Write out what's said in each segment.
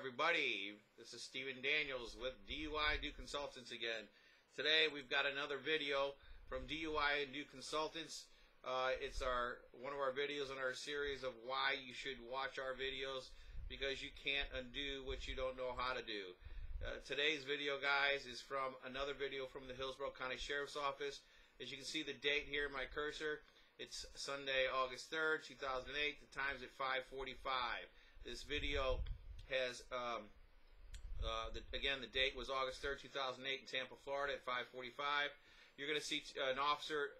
everybody. This is Stephen Daniels with DUI and Do Consultants again. Today we've got another video from DUI and Do Consultants. It's one of our videos in our series of why you should watch our videos, because you can't undo what you don't know how to do. Today's video, guys, is from another video from the Hillsborough County Sheriff's Office. As you can see the date here in my cursor, it's Sunday, August 3rd, 2008. The time's at 5:45. This video has, again, the date was August 3rd, 2008 in Tampa, Florida at 5:45. You're going to see an officer,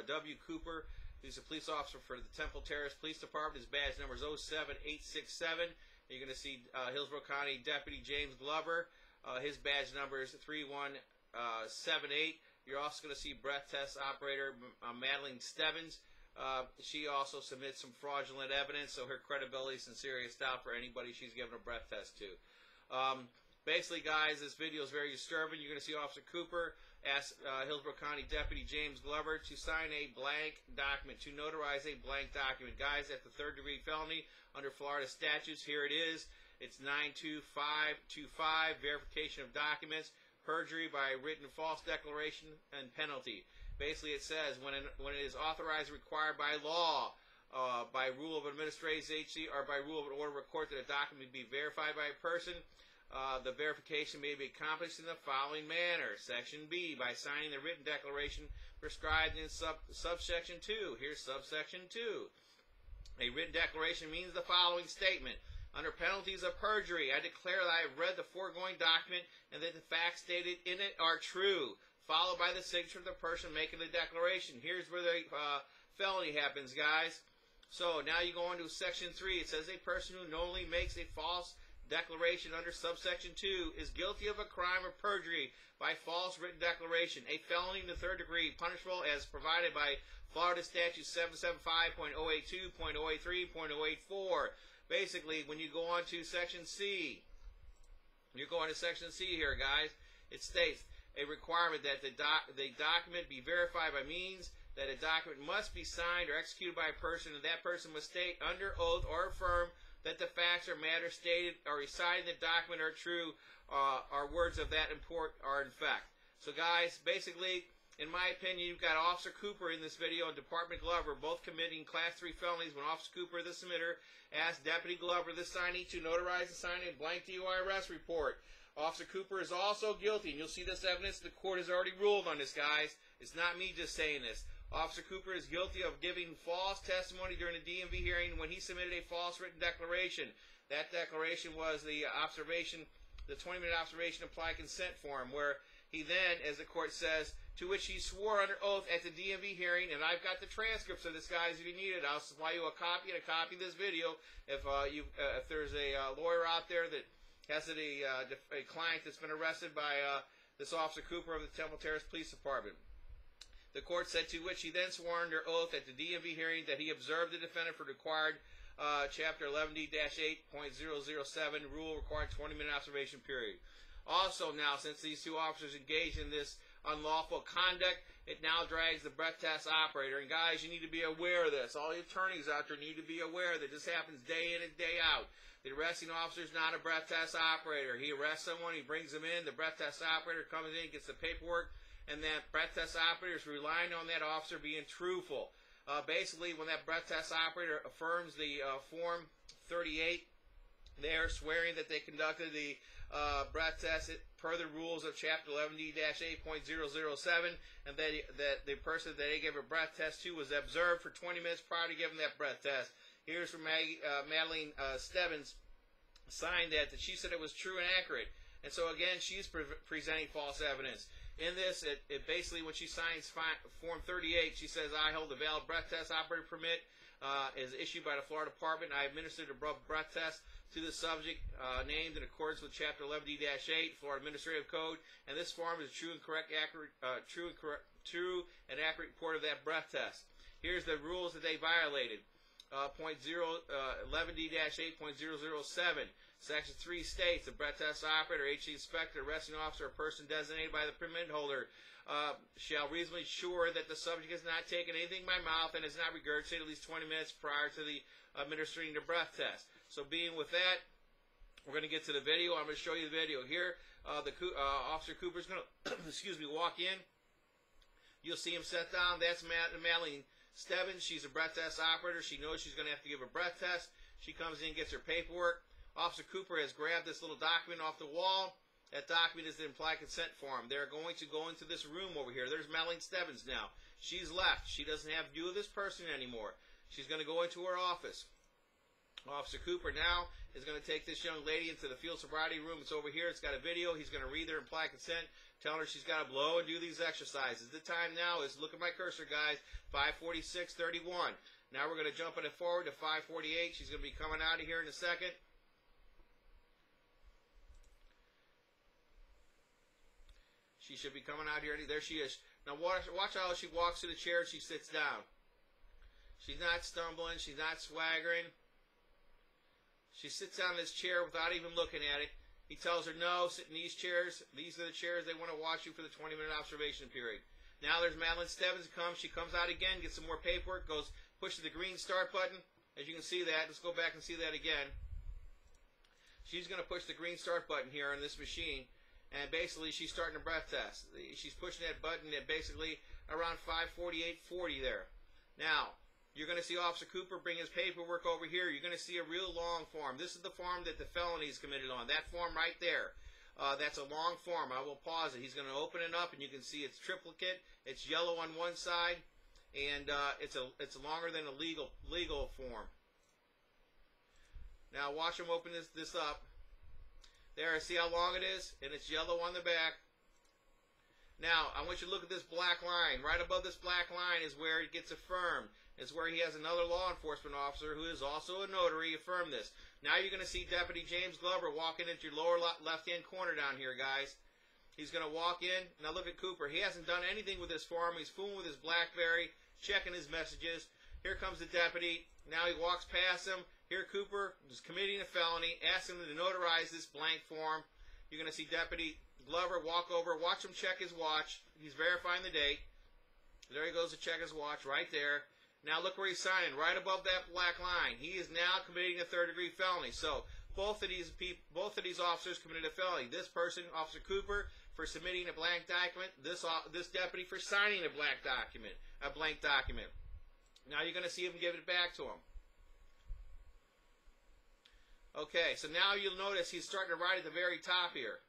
W. Cooper, who's a police officer for the Terrace Police Department. His badge number is 07867. You're going to see Hillsborough County Deputy James Glover. His badge number is 3178. You're also going to see breath test operator Madeline Stebbins. She also submits some fraudulent evidence, so her credibility is in serious doubt for anybody she's given a breath test to. Basically, guys, this video is very disturbing. You're going to see Officer Cooper ask Hillsborough County Deputy James Glover to sign a blank document, to notarize a blank document. Guys, that's the third-degree felony under Florida statutes. Here it is. It's 92525, verification of documents, perjury by written false declaration, and penalty. Basically, it says when it is authorized or required by law, by rule of an administrative agency, or by rule of an order of a court that a document be verified by a person, the verification may be accomplished in the following manner. Section B, by signing the written declaration prescribed in subsection 2. Here's subsection 2. A written declaration means the following statement. Under penalties of perjury, I declare that I have read the foregoing document and that the facts stated in it are true, followed by the signature of the person making the declaration. Here's where the felony happens, guys. So now you go on to section 3. It says a person who knowingly makes a false declaration under subsection 2 is guilty of a crime of perjury by false written declaration, a felony in the third degree, punishable as provided by Florida Statute 775.082.083.084. Basically, when you go on to section C, here, guys, it states a requirement that the document be verified by means that a document must be signed or executed by a person, and that person must state under oath or affirm that the facts or matter stated or recited in the document are true, or words of that import are in fact. So, guys, basically, in my opinion, you've got Officer Cooper in this video and Department Glover both committing Class 3 felonies when Officer Cooper, the submitter, asked Deputy Glover, the signee, to notarize and sign a blank DUI arrest report. Officer Cooper is also guilty, and you'll see this evidence. The court has already ruled on this, guys. It's not me just saying this. Officer Cooper is guilty of giving false testimony during the DMV hearing when he submitted a false written declaration. That declaration was the 20-minute observation applied consent form, where he then, as the court says, to which he swore under oath at the DMV hearing, and I've got the transcripts of this, guys, if you need it. I'll supply you a copy and a copy of this video. If there's a lawyer out there that has a client that's been arrested by this Officer Cooper of the Temple Terrace Police Department. The court said to which he then swore under oath at the DMV hearing that he observed the defendant for required Chapter 11-8.007 rule required 20-minute observation period. Also now, since these two officers engaged in this unlawful conduct, it now drags the breath test operator. And guys, you need to be aware of this. All the attorneys out there need to be aware that this happens day in and day out. The arresting officer is not a breath test operator. He arrests someone, he brings them in, the breath test operator comes in, gets the paperwork, and that breath test operator is relying on that officer being truthful. Basically, when that breath test operator affirms the Form 38, they are swearing that they conducted the breath test per the rules of Chapter 11-8.007, and that the person that they gave a breath test to was observed for 20 minutes prior to giving that breath test. Here's from Madeline Stebbins signed that she said it was true and accurate. And so, again, she's presenting false evidence. In this, it basically, when she signs Form 38, she says, I hold a valid breath test operator permit, is issued by the Florida Department. I administered a breath test to the subject named in accordance with Chapter 11D-8, Florida Administrative Code, and this form is a true and accurate report of that breath test. Here's the rules that they violated. 11D-8.007. Section 3 states the breath test operator, HC inspector, arresting officer, or person designated by the permit holder shall reasonably sure that the subject has not taken anything in my mouth and has not regurgitated at least 20 minutes prior to the administering the breath test. So being with that, We're going to get to the video. I'm going to show you the video here. Officer Cooper's going to, excuse me, walk in. You'll see him set down. That's Madeline Stebbins. She's a breath test operator. She knows she's going to have to give a breath test. She comes in, gets her paperwork. Officer Cooper has grabbed this little document off the wall. That document is the implied consent form. They're going to go into this room over here. There's Madeline Stebbins now. She's left. She doesn't have view of this person anymore. She's going to go into her office. Officer Cooper now is going to take this young lady into the field sobriety room. It's over here. It's got a video. He's going to read their implied consent, telling her she's got to blow and do these exercises. The time now is, look at my cursor, guys, 5:46:31. Now we're going to jump it forward to 5:48. She's going to be coming out of here in a second. She should be coming out here. There she is. Now watch how she walks to the chair and she sits down. She's not stumbling. She's not swaggering. She sits down in this chair without even looking at it. He tells her, no, sit in these chairs. These are the chairs they want to watch you for the 20-minute observation period. Now there's Madeline Stebbins comes. She comes out again, gets some more paperwork, goes, pushes the green start button. As you can see that. Let's go back and see that again. She's going to push the green start button here on this machine. And basically, she's starting a breath test. She's pushing that button at basically around 5:48:40 there. Now, you're going to see Officer Cooper bring his paperwork over here. You're going to see a real long form. This is the form that the felony is committed on. That form right there. That's a long form. I will pause it. He's going to open it up, and you can see it's triplicate. It's yellow on one side, and it's longer than a legal form. Now, watch him open this up. There, see how long it is? And it's yellow on the back. Now, I want you to look at this black line. Right above this black line is where it gets affirmed. It's where he has another law enforcement officer who is also a notary affirm this. Now you're going to see Deputy James Glover walking into your lower left-hand corner down here, guys. He's going to walk in. Now look at Cooper. He hasn't done anything with this form. He's fooling with his BlackBerry, checking his messages. Here comes the deputy. Now he walks past him. Here Cooper is committing a felony. Ask him to notarize this blank form. You're going to see Deputy Glover walk over. Watch him check his watch. He's verifying the date. There he goes to check his watch right there. Now look where he's signing, right above that black line. He is now committing a third-degree felony. So both of these officers committed a felony. This person, Officer Cooper, for submitting a blank document. This deputy for signing a blank document. Now you're going to see him give it back to him. Okay, so now you'll notice he's starting to write at the very top here.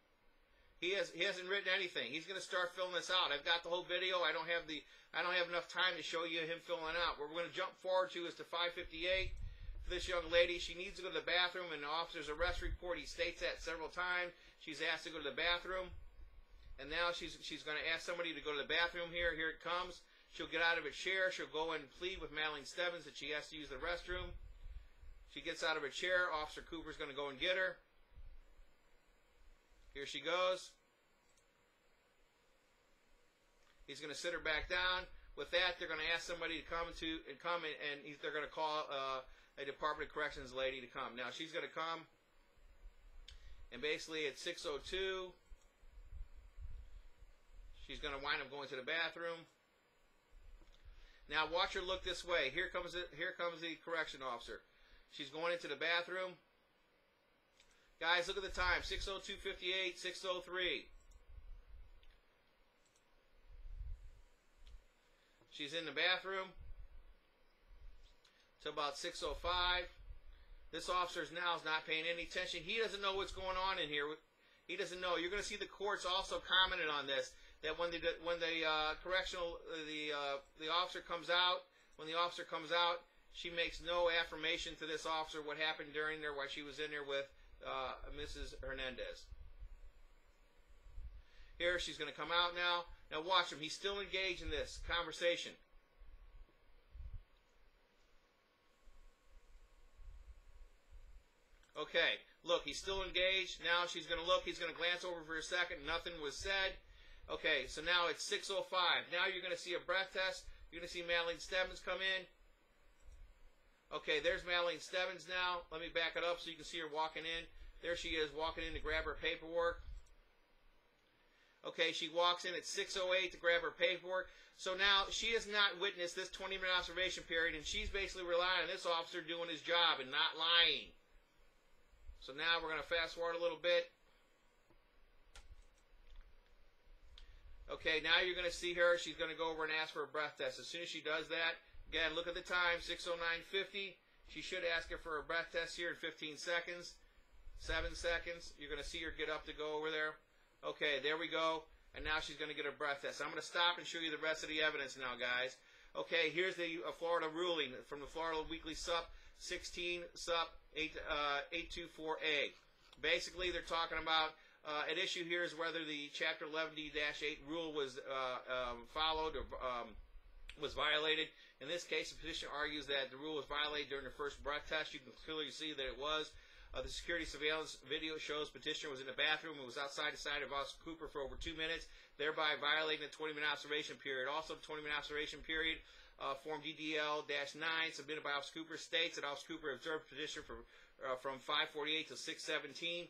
He hasn't written anything. He's going to start filling this out. I've got the whole video. I don't have enough time to show you him filling out. What we're going to jump forward to is to 5:58 for this young lady. She needs to go to the bathroom. In the officer's arrest report, he states that several times. She's asked to go to the bathroom, and now she's going to ask somebody to go to the bathroom here. Here it comes. She'll get out of her chair. She'll go and plead with Madeline Stebbins that she has to use the restroom. She gets out of her chair. Officer Cooper's going to go and get her. Here she goes. He's going to sit her back down. With that, they're going to ask somebody to come and they're going to call a Department of Corrections lady to come. Now she's going to come, and basically at 6:02, she's going to wind up going to the bathroom. Now watch her look this way. Here comes the correction officer. She's going into the bathroom. Guys, look at the time. 6:02:58, 6:03. She's in the bathroom till about 6:05. This officer now is not paying any attention. He doesn't know what's going on in here. He doesn't know. You're going to see the courts also commented on this. That when the officer comes out, she makes no affirmation to this officer what happened during there while she was in there with Mrs. Hernandez. Here, she's going to come out now. Now watch him. He's still engaged in this conversation. Okay, look, he's still engaged. Now she's going to look. He's going to glance over for a second. Nothing was said. Okay, so now it's 6:05. Now you're going to see a breath test. You're going to see Madeline Stebbins come in. Okay, there's Madeline Stebbins now. Let me back it up so you can see her walking in. There she is walking in to grab her paperwork. Okay, she walks in at 6:08 to grab her paperwork. So now she has not witnessed this 20-minute observation period, and she's basically relying on this officer doing his job and not lying. So now we're going to fast forward a little bit. Okay, now you're going to see her. She's going to go over and ask for a breath test. As soon as she does that, again, look at the time, 6:09:50. She should ask her for a breath test here in 15 seconds. 7 seconds. You're going to see her get up to go over there. Okay, there we go. And now she's going to get a breath test. I'm going to stop and show you the rest of the evidence now, guys. Okay, here's the Florida ruling from the Florida Weekly Sup 16 Sup 824A. Basically, they're talking about an issue here is whether the Chapter 11D-8 rule was followed or was violated. In this case, the petitioner argues that the rule was violated during the first breath test. You can clearly see that it was. The security surveillance video shows petitioner was in the bathroom and was outside the side of Officer Cooper for over 2 minutes, thereby violating the 20-minute observation period. Also, the 20-minute observation period, Form DDL-9, submitted by Officer Cooper, states that Officer Cooper observed petitioner from 5:48 to 6:17.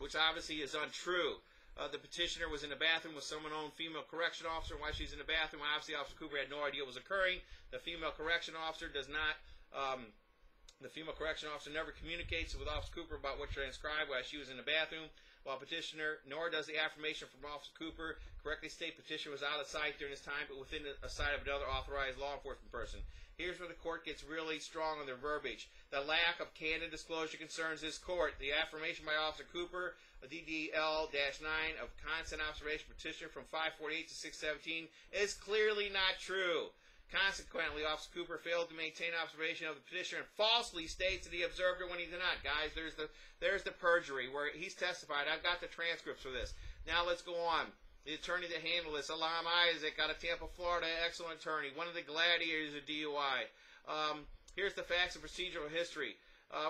Which obviously is untrue. The petitioner was in the bathroom with some unknown female correction officer. While she's in the bathroom, obviously Officer Cooper had no idea what was occurring. The female correction officer does not. The female correction officer never communicates with Officer Cooper about what transcribed while she was in the bathroom. While petitioner, nor does the affirmation from Officer Cooper correctly state petitioner was out of sight during this time, but within a sight of another authorized law enforcement person. Here's where the court gets really strong on their verbiage. The lack of candid disclosure concerns this court. The affirmation by Officer Cooper, a DDL-9 of constant observation petitioner from 5:48 to 6:17 is clearly not true. Consequently, Officer Cooper failed to maintain observation of the petitioner and falsely states that he observed her when he did not. Guys, there's the perjury where he's testified. I've got the transcripts for this. Now let's go on. The attorney that handled this, Alam Isaac, out of Tampa, Florida, excellent attorney. One of the gladiators of DUI. Here's the facts and procedural history.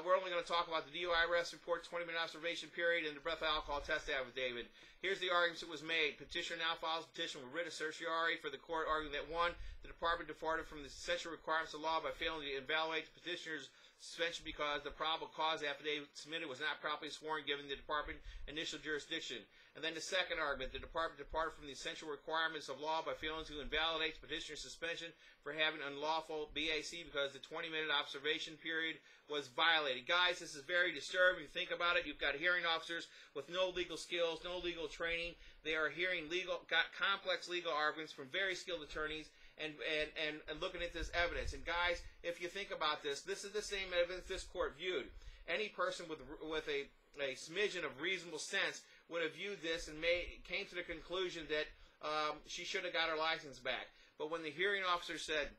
We're only going to talk about the DUI arrest report, 20-minute observation period, and the breath alcohol test affidavit. Here's the arguments that was made. Petitioner now files a petition with writ of certiorari for the court, arguing that 1, the department departed from the essential requirements of law by failing to invalidate the petitioner's suspension because the probable cause affidavit submitted was not properly sworn given the department initial jurisdiction. And then the second argument, the department departed from the essential requirements of law by failing to invalidate the petitioner's suspension for having unlawful BAC because the 20-minute observation period was violated. Guys, this is very disturbing. You think about it, you've got hearing officers with no legal skills, no legal training. They are hearing complex legal arguments from very skilled attorneys and looking at this evidence. And guys, if you think about this, this is the same evidence this court viewed. Any person with a smidgen of reasonable sense would have viewed this and came to the conclusion that she should have got her license back. But when the hearing officer said,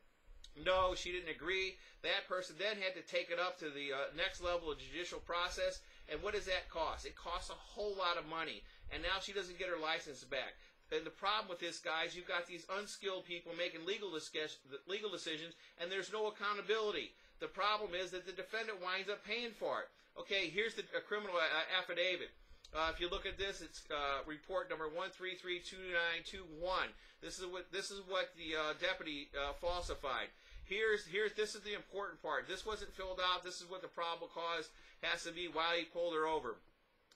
no, she didn't agree, that person then had to take it up to the next level of judicial process. And what does that cost? It costs a whole lot of money. And now she doesn't get her license back. And the problem with this, guys, you've got these unskilled people making legal decisions, and there's no accountability. The problem is that the defendant winds up paying for it. Okay, here's the criminal affidavit. If you look at this, it's report number 1332921. This is what the deputy falsified. This is the important part. This wasn't filled out. This is what the probable cause has to be while he pulled her over.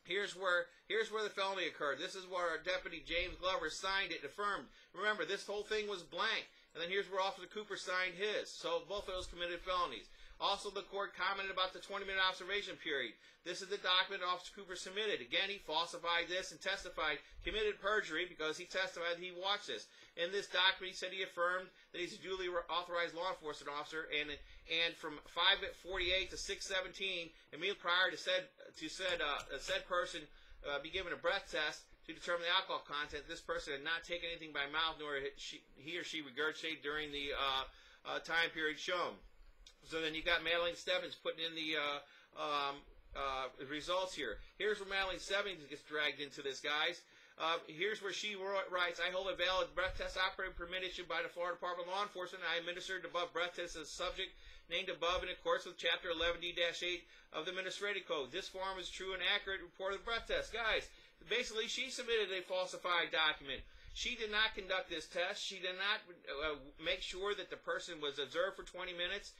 Here's where the felony occurred. This is where our deputy James Glover signed it and affirmed. Remember, this whole thing was blank. And then here's where Officer Cooper signed his. So both of those committed felonies. Also, the court commented about the 20-minute observation period. This is the document Officer Cooper submitted. Again, he falsified this and testified, committed perjury because he testified that he watched this. In this document, he said he affirmed that he's a duly authorized law enforcement officer, and from 5:48 to 6:17, immediately prior to said person be given a breath test to determine the alcohol content, this person had not taken anything by mouth, nor he or she regurgitated during the time period shown. So then you got Madeline Stebbins putting in the results here. Here's where Madeline Stebbins gets dragged into this, guys. Here's where she writes, I hold a valid breath test operating permit issued by the Florida Department of Law Enforcement. I administered the above breath test as subject named above in accordance with Chapter 11D-8 of the Administrative Code. This form is true and accurate report of the breath test. Guys, basically she submitted a falsified document. She did not conduct this test. She did not make sure that the person was observed for 20 minutes.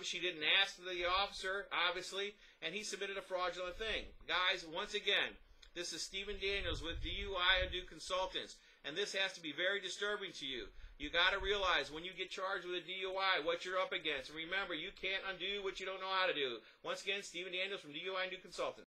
She didn't ask the officer, obviously, and he submitted a fraudulent thing. Guys, once again, this is Stephen Daniels with DUI Undue Consultants, and this has to be very disturbing to you. You got to realize when you get charged with a DUI what you're up against. And remember, you can't undo what you don't know how to do. Once again, Stephen Daniels from DUI New Consultant.